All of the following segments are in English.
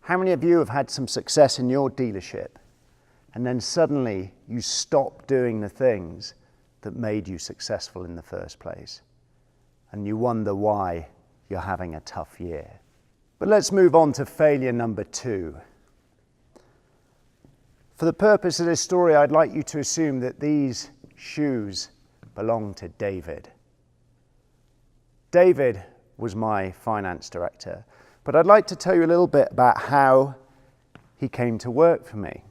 How many of you have had some success in your dealership and then suddenly you stop doing the things that made you successful in the first place and you wonder why you're having a tough year? But let's move on to failure number 2. For the purpose of this story, I'd like you to assume that these shoes belong to David. David was my finance director, but I'd like to tell you a little bit about how he came to work for me.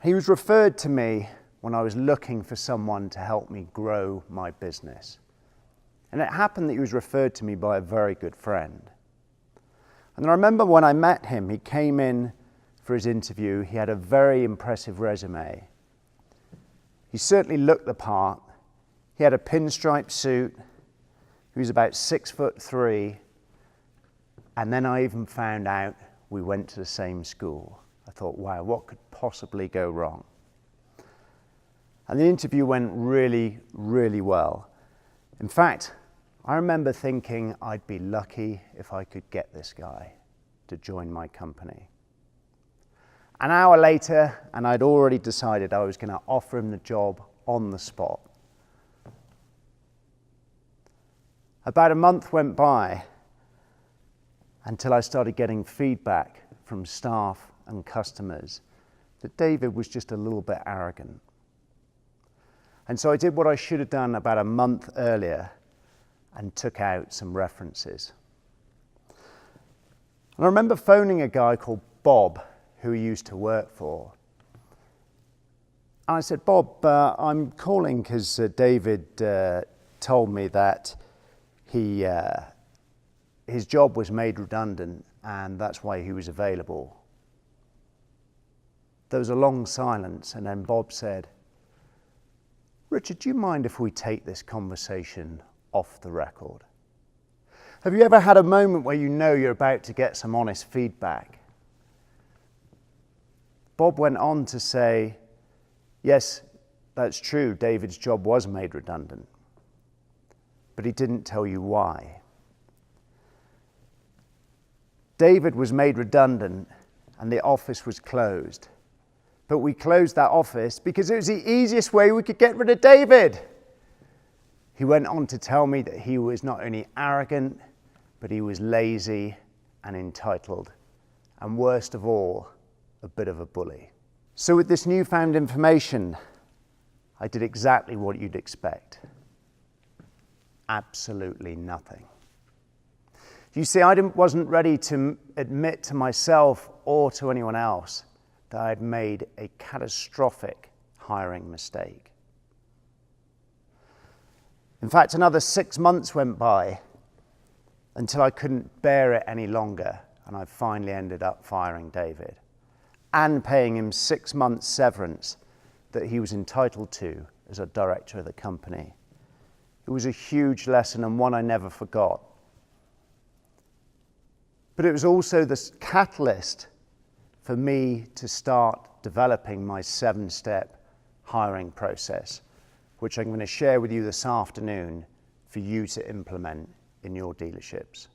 He was referred to me when I was looking for someone to help me grow my business. And it happened that he was referred to me by a very good friend. And I remember when I met him, he came in for his interview. He had a very impressive resume. He certainly looked the part. He had a pinstripe suit. He was about 6'3". And then I even found out we went to the same school. I thought, wow, what could possibly go wrong? And the interview went really, really well. In fact, I remember thinking I'd be lucky if I could get this guy to join my company. An hour later, and I'd already decided I was going to offer him the job on the spot. About a month went by until I started getting feedback from staff and customers that David was just a little bit arrogant. And so I did what I should have done about a month earlier and took out some references. And I remember phoning a guy called Bob, who he used to work for. And I said, Bob, I'm calling because David told me that his job was made redundant and that's why he was available. There was a long silence and then Bob said, Richard, do you mind if we take this conversation off the record? Have you ever had a moment where you know you're about to get some honest feedback? Bob went on to say, yes, that's true, David's job was made redundant, but he didn't tell you why. David was made redundant and the office was closed. But we closed that office because it was the easiest way we could get rid of David. He went on to tell me that he was not only arrogant, but he was lazy and entitled. And worst of all, a bit of a bully. So with this newfound information, I did exactly what you'd expect. Absolutely nothing. You see, I wasn't ready to admit to myself or to anyone else that I had made a catastrophic hiring mistake. In fact, another 6 months went by until I couldn't bear it any longer, and I finally ended up firing David and paying him 6 months severance that he was entitled to as a director of the company. It was a huge lesson and one I never forgot. But it was also the catalyst for me to start developing my 7-step hiring process, which I'm going to share with you this afternoon for you to implement in your dealerships.